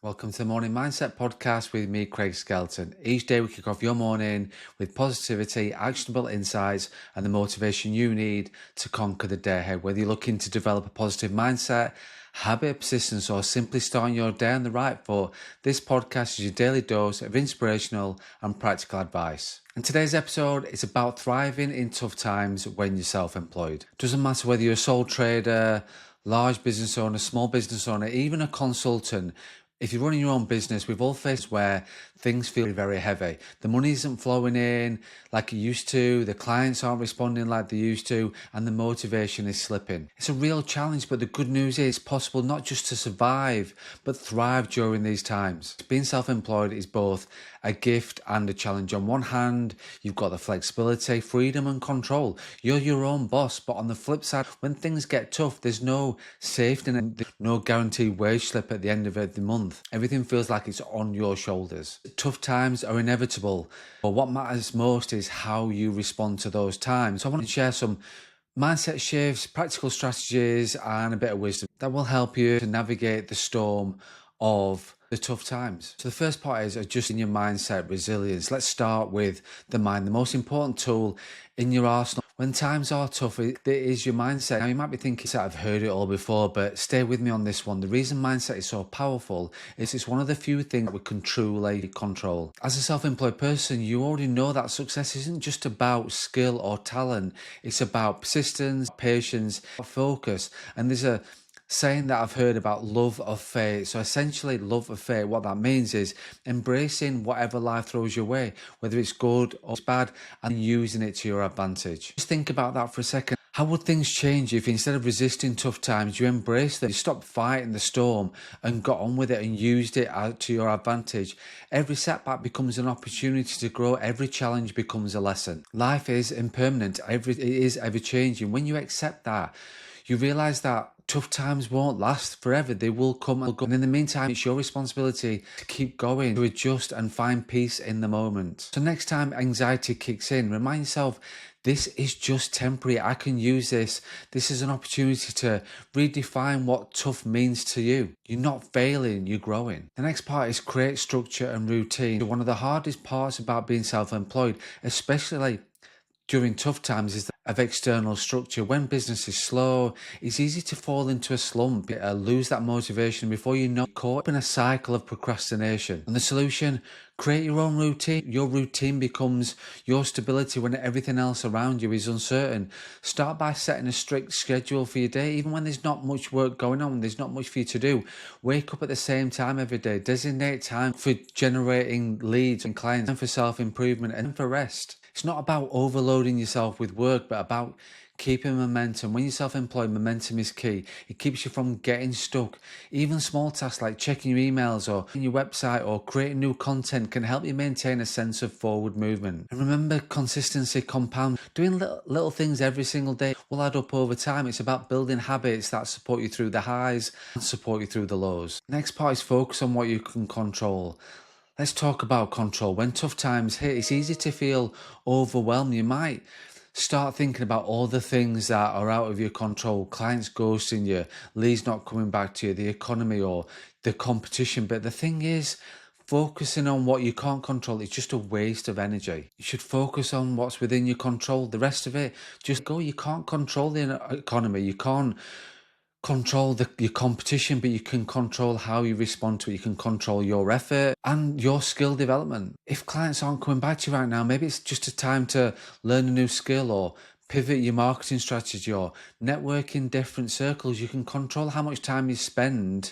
Welcome to the Morning Mindset Podcast with me, Craig Skelton. Each day we kick off your morning with positivity, actionable insights, and the motivation you need to conquer the day ahead. Whether you're looking to develop a positive mindset, habit, persistence, or simply starting your day on the right foot, this podcast is your daily dose of inspirational and practical advice. And today's episode is about thriving in tough times when you're self-employed. Doesn't matter whether you're a sole trader, large business owner, small business owner, even a consultant. If you're running your own business, we've all faced where things feel very heavy. The money isn't flowing in like it used to, the clients aren't responding like they used to, and the motivation is slipping. It's a real challenge, but the good news is it's possible not just to survive, but thrive during these times. Being self-employed is both a gift and a challenge. On one hand, you've got the flexibility, freedom and control. You're your own boss, but on the flip side, when things get tough, there's no safety net, no guaranteed wage slip at the end of the month. Everything feels like it's on your shoulders. Tough times are inevitable, but what matters most is how you respond to those times. So I want to share some mindset shifts, practical strategies, and a bit of wisdom that will help you to navigate the storm of the tough times. So the first part is adjusting your mindset, resilience. Let's start with the mind, the most important tool in your arsenal. When times are tough, it is your mindset. Now you might be thinking that I've heard it all before, but stay with me on this one. The reason mindset is so powerful is it's one of the few things that we can truly control. As a self-employed person, you already know that success isn't just about skill or talent. It's about persistence, patience, focus. And there's a saying that I've heard about love of fate. So essentially, love of fate, what that means is embracing whatever life throws your way, whether it's good or it's bad, and using it to your advantage. Just think about that for a second. How would things change if instead of resisting tough times, you embraced them, you stopped fighting the storm and got on with it and used it to your advantage? Every setback becomes an opportunity to grow. Every challenge becomes a lesson. Life is impermanent. It is ever changing. When you accept that, you realize that tough times won't last forever. They will come and go. And in the meantime, it's your responsibility to keep going, to adjust and find peace in the moment. So next time anxiety kicks in, remind yourself, this is just temporary. I can use this. This is an opportunity to redefine what tough means to you. You're not failing, you're growing. The next part is create structure and routine. One of the hardest parts about being self-employed, especially during tough times, is of external structure. When business is slow, it's easy to fall into a slump, lose that motivation. Before you know, caught up in a cycle of procrastination. And the solution, create your own routine. Your routine becomes your stability when everything else around you is uncertain. Start by setting a strict schedule for your day, even when there's not much work going on, there's not much for you to do. Wake up at the same time every day. Designate time for generating leads and clients, and for self-improvement and for rest. It's not about overloading yourself with work, but about keeping momentum. When you're self-employed, momentum is key. It keeps you from getting stuck. Even small tasks like checking your emails or your website or creating new content can help you maintain a sense of forward movement. And remember, consistency compounds. Doing little things every single day will add up over time. It's about building habits that support you through the highs and support you through the lows. Next part is focus on what you can control. Let's talk about control. When tough times hit, it's easy to feel overwhelmed. You might start thinking about all the things that are out of your control. Clients ghosting you, leads not coming back to you, the economy or the competition. But the thing is, focusing on what you can't control is just a waste of energy. You should focus on what's within your control. The rest of it, just go. You can't control the economy. You can't control your competition, but you can control how you respond to it. You can control your effort and your skill development. If clients aren't coming back to you right now, maybe it's just a time to learn a new skill or pivot your marketing strategy or network in different circles. You can control how much time you spend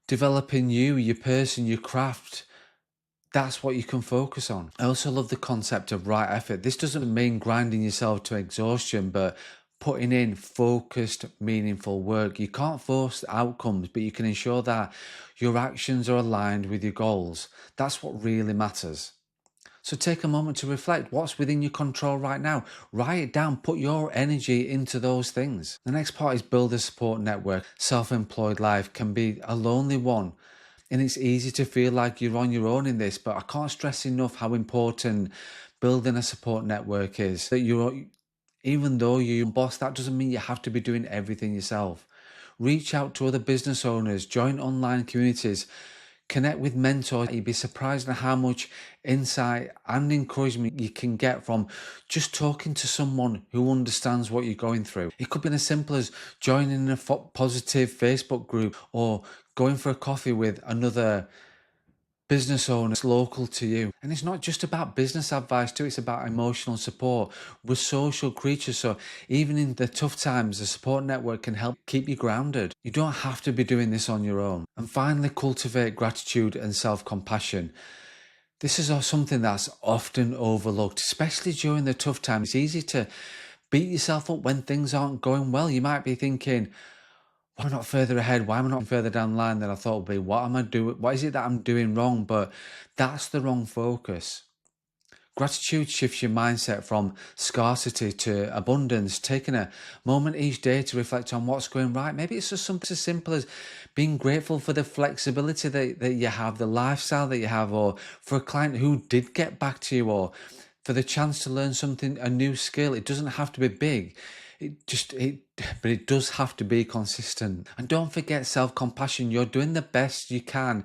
developing you, your person, your craft. That's what you can focus on. I also love the concept of right effort. This doesn't mean grinding yourself to exhaustion, but putting in focused, meaningful work. You can't force outcomes, but you can ensure that your actions are aligned with your goals. That's what really matters. So take a moment to reflect what's within your control right now. Write it down, put your energy into those things. The next part is build a support network. Self-employed life can be a lonely one, and it's easy to feel like you're on your own in this, but I can't stress enough how important building a support network is. Even though you're your boss, that doesn't mean you have to be doing everything yourself. Reach out to other business owners, join online communities, Connect with mentors. You'd be surprised at how much insight and encouragement you can get from just talking to someone who understands what you're going through. It could be as simple as joining a positive Facebook group or going for a coffee with another business owners local to you. And it's not just about business advice too, it's about emotional support. We're social creatures, so even in the tough times, the support network can help keep you grounded. You don't have to be doing this on your own. And finally, cultivate gratitude and self-compassion. This is something that's often overlooked, especially during the tough times. It's easy to beat yourself up when things aren't going well. You might be thinking, why am I not further ahead? Why am I not further down the line than I thought would be? What am I doing? What is it that I'm doing wrong? But that's the wrong focus. Gratitude shifts your mindset from scarcity to abundance, taking a moment each day to reflect on what's going right. Maybe it's just something as simple as being grateful for the flexibility that you have, the lifestyle that you have, or for a client who did get back to you, or for the chance to learn something, a new skill. It doesn't have to be big. But it does have to be consistent. And don't forget self-compassion. You're doing the best you can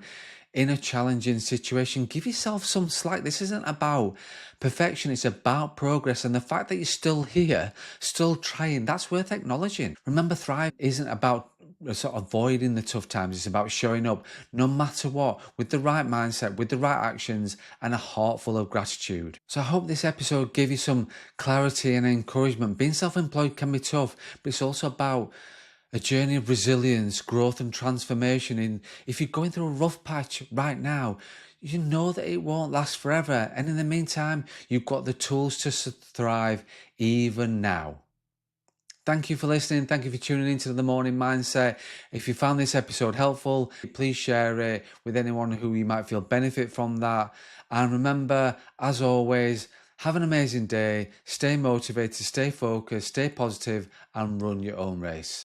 in a challenging situation. Give yourself some slack. This isn't about perfection. It's about progress. And the fact that you're still here, still trying, that's worth acknowledging. Remember, Thrive isn't about sort of avoiding the tough times. It's about showing up no matter what, with the right mindset, with the right actions, and a heart full of gratitude. So I hope this episode gave you some clarity and encouragement. Being self-employed can be tough, but it's also about a journey of resilience, growth, and transformation. And if you're going through a rough patch right now, you know that it won't last forever. And in the meantime, you've got the tools to thrive even now. Thank you for listening. Thank you for tuning into the Morning Mindset. If you found this episode helpful, please share it with anyone who you might feel benefit from that. And remember, as always, have an amazing day. Stay motivated, stay focused, stay positive, and run your own race.